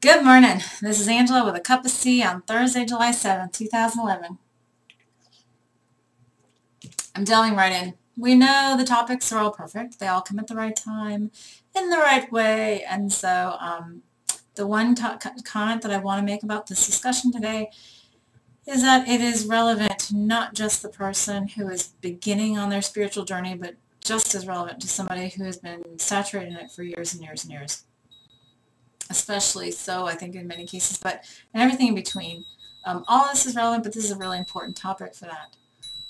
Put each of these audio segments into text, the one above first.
Good morning. This is Angela with a cup of tea on Thursday, July 7th, 2011. I'm delving right in. We know the topics are all perfect. They all come at the right time, in the right way. And so the one comment that I want to make about this discussion today is that it is relevant to not just the person who is beginning on their spiritual journey, but just as relevant to somebody who has been saturated in it for years and years and years. Especially so, I think, in many cases, but and everything in between. All this is relevant, but this is a really important topic for that.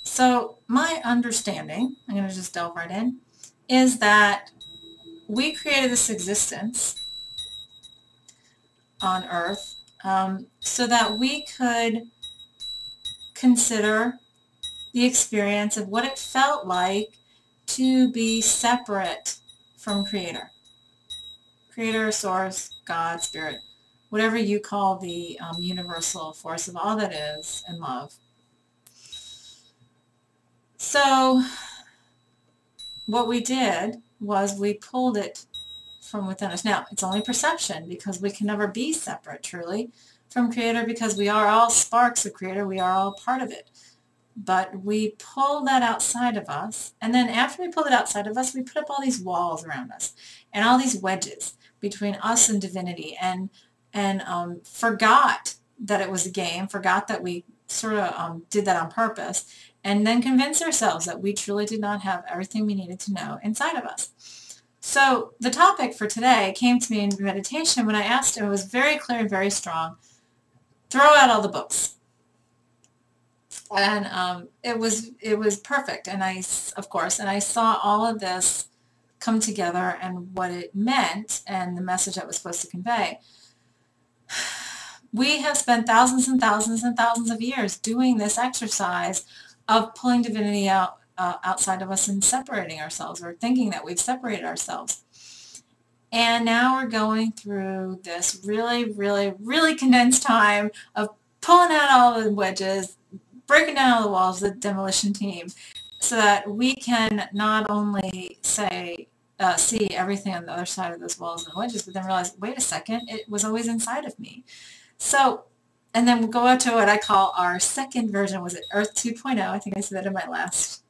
So my understanding, I'm going to just delve right in, is that we created this existence on Earth so that we could consider the experience of what it felt like to be separate from Creator. Creator, Source, God, Spirit, whatever you call the universal force of all that is and love. So what we did was we pulled it from within us. Now, it's only perception because we can never be separate, truly, from Creator because we are all sparks of Creator. We are all part of it. But we pull that outside of us, and then after we pull it outside of us, we put up all these walls around us and all these wedges between us and divinity, and forgot that it was a game, forgot that we sort of did that on purpose, and then convinced ourselves that we truly did not have everything we needed to know inside of us. So the topic for today came to me in meditation when I asked him. It was very clear and very strong. Throw out all the books. And it was perfect, and I saw all of this come together and what it meant and the message that was supposed to convey. We have spent thousands and thousands and thousands of years doing this exercise of pulling divinity out outside of us and separating ourselves, or thinking that we've separated ourselves. And now we're going through this really, really, really condensed time of pulling out all the wedges, breaking down all the walls, the demolition team, so that we can not only see everything on the other side of those walls and wedges, but then realize, wait a second, it was always inside of me. So, and then we'll go out to what I call our second version. Was it Earth 2.0? I think I said that in my last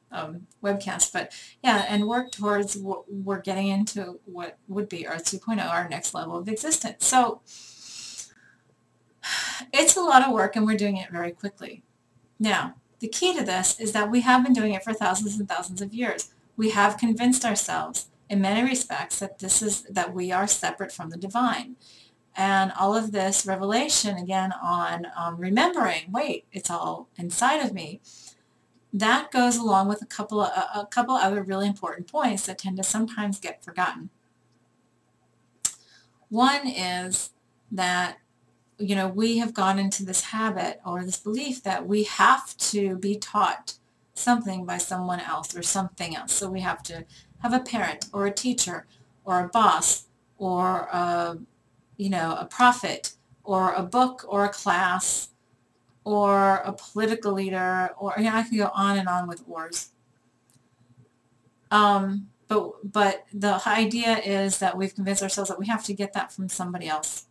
webcast. But yeah, and work towards what we're getting into, what would be Earth 2.0, our next level of existence. So it's a lot of work, and we're doing it very quickly. Now, the key to this is that we have been doing it for thousands and thousands of years. We have convinced ourselves in many respects that we are separate from the divine. And all of this revelation, again, on remembering, wait, it's all inside of me, that goes along with a couple other really important points that tend to sometimes get forgotten. One is that we have gone into this habit or this belief that we have to be taught something by someone else or something else. So we have to have a parent or a teacher or a boss or a prophet or a book or a class or a political leader, or I can go on and on with wars. But the idea is that we've convinced ourselves that we have to get that from somebody else.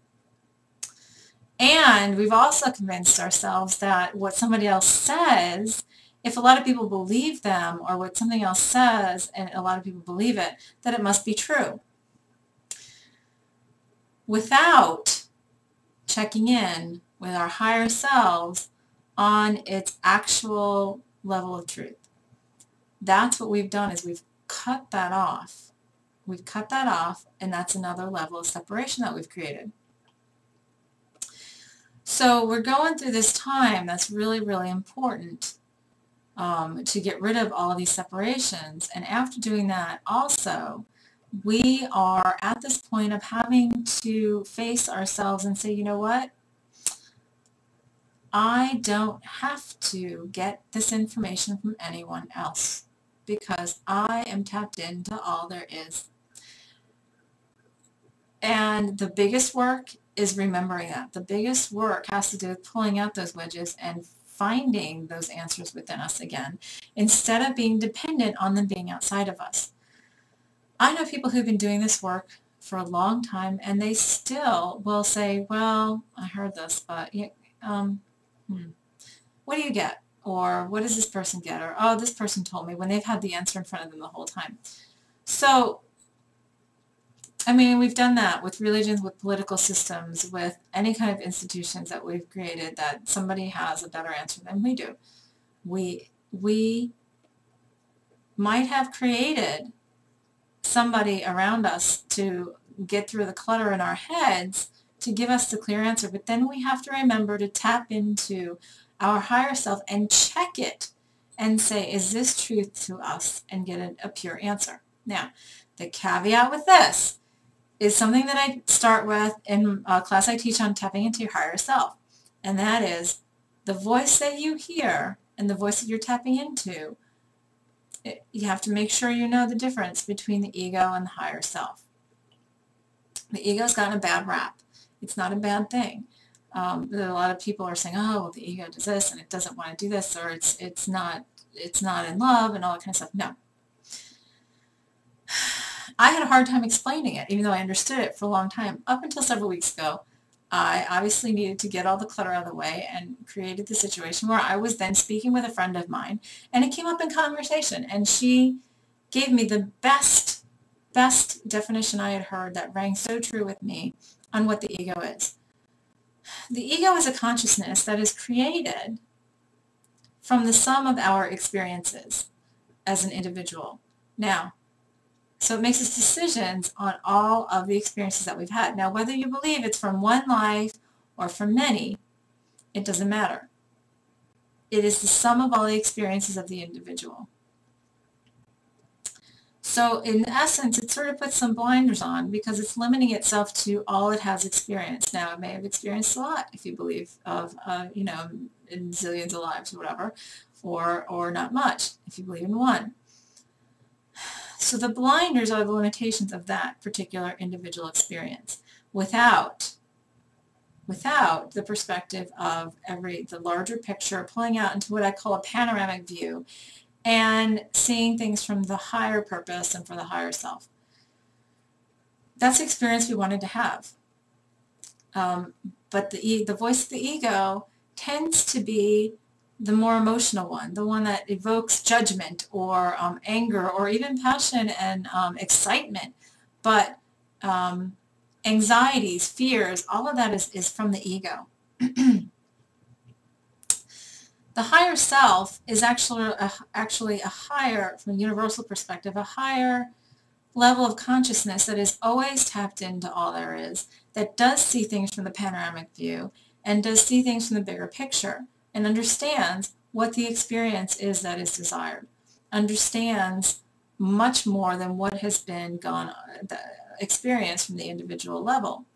And we've also convinced ourselves that what somebody else says, if a lot of people believe them, or what something else says and a lot of people believe it, that it must be true, without checking in with our higher selves on its actual level of truth. That's what we've done, is we've cut that off. We've cut that off, and that's another level of separation that we've created. So we're going through this time that's really, really important to get rid of all of these separations. And after doing that, also, we are at this point of having to face ourselves and say, you know what? I don't have to get this information from anyone else because I am tapped into all there is. And the biggest work is remembering that. The biggest work has to do with pulling out those wedges and finding those answers within us again, instead of being dependent on them being outside of us. I know people who've been doing this work for a long time, and they still will say, well, I heard this, but what do you get? Or what does this person get? Or, oh, this person told me, when they've had the answer in front of them the whole time. So, I mean, we've done that with religions, with political systems, with any kind of institutions that we've created, that somebody has a better answer than we do. We might have created somebody around us to get through the clutter in our heads to give us the clear answer, but then we have to remember to tap into our higher self and check it and say, is this truth to us, and get a pure answer. Now, the caveat with this is something that I start with in a class I teach on tapping into your higher self, and that is the voice that you hear and the voice that you're tapping into. You have to make sure you know the difference between the ego and the higher self. The ego's gotten a bad rap. It's not a bad thing. A lot of people are saying, oh, well, the ego does this and it doesn't want to do this, or it's not in love and all that kind of stuff. No. I had a hard time explaining it, even though I understood it for a long time. Up until several weeks ago, I obviously needed to get all the clutter out of the way, and created the situation where I was then speaking with a friend of mine, and it came up in conversation, and she gave me the best definition I had heard that rang so true with me on what the ego is. The ego is a consciousness that is created from the sum of our experiences as an individual. Now, so it makes its decisions on all of the experiences that we've had. Now, whether you believe it's from one life or from many, it doesn't matter. It is the sum of all the experiences of the individual. So in essence, it sort of puts some blinders on, because it's limiting itself to all it has experienced. Now, it may have experienced a lot if you believe of, in zillions of lives or whatever, or not much if you believe in one. So the blinders are the limitations of that particular individual experience, without the perspective of the larger picture, pulling out into what I call a panoramic view, and seeing things from the higher purpose and for the higher self. That's the experience we wanted to have. But the voice of the ego tends to be the more emotional one, the one that evokes judgment or anger or even passion and excitement. But anxieties, fears, all of that is from the ego. The higher self is actually a higher, from a universal perspective, a higher level of consciousness that is always tapped into all there is, that does see things from the panoramic view and does see things from the bigger picture, and understands what the experience is that is desired, understands much more than what has been experienced from the individual level.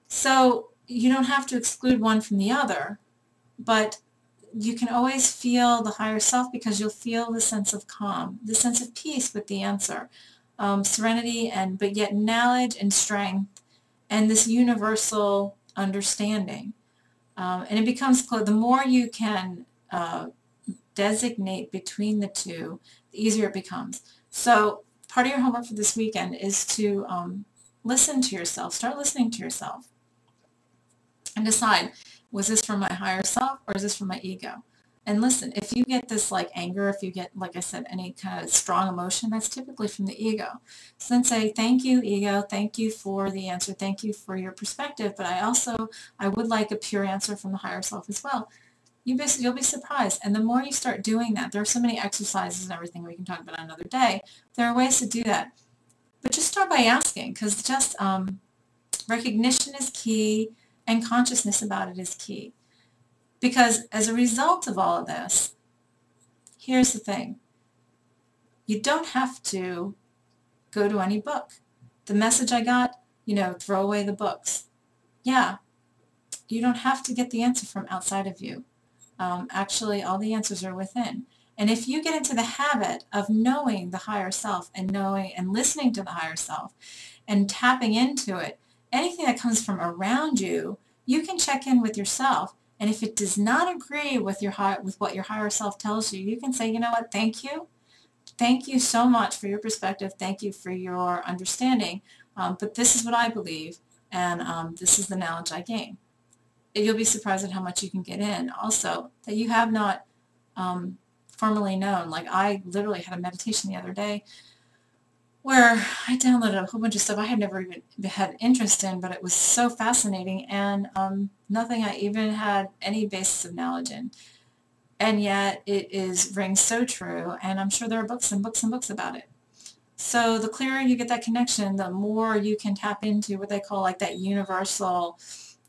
So you don't have to exclude one from the other, but you can always feel the higher self, because you'll feel the sense of calm, the sense of peace with the answer, serenity, but yet knowledge and strength, and this universal understanding. And it becomes clear, the more you can designate between the two, the easier it becomes. So part of your homework for this weekend is to listen to yourself, start listening to yourself, and decide, was this from my higher self or is this from my ego? And listen, if you get this like anger, if you get, like I said, any kind of strong emotion, that's typically from the ego. So then say, thank you, ego, thank you for the answer, thank you for your perspective, but I would like a pure answer from the higher self as well. You'll be surprised. And the more you start doing that, there are so many exercises and everything we can talk about another day. There are ways to do that. But just start by asking, because just recognition is key, and consciousness about it is key. Because as a result of all of this, here's the thing. You don't have to go to any book. The message I got, throw away the books. Yeah, you don't have to get the answer from outside of you. Actually, all the answers are within. And if you get into the habit of knowing the higher self and knowing and listening to the higher self and tapping into it, anything that comes from around you, you can check in with yourself. And if it does not agree with what your higher self tells you, you can say, you know what, thank you thank you so much for your perspective. Thank you for your understanding. But this is what I believe, and this is the knowledge I gain. You'll be surprised at how much you can get in. Also, that you have not formally known. Like, I literally had a meditation the other day where I downloaded a whole bunch of stuff I had never even had interest in, but it was so fascinating, and nothing I even had any basis of knowledge in. And yet it rings so true, and I'm sure there are books and books and books about it. So the clearer you get that connection, the more you can tap into what they call like that universal,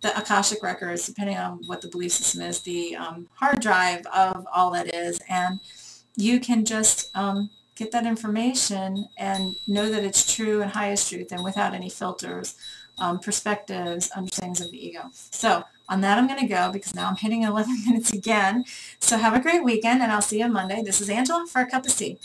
the Akashic records, depending on what the belief system is, the hard drive of all that is, and you can just get that information and know that it's true and highest truth and without any filters, perspectives, understandings of the ego. So on that, I'm going to go because now I'm hitting 11 minutes again. So have a great weekend, and I'll see you on Monday. This is Angela for a Cup of Tea.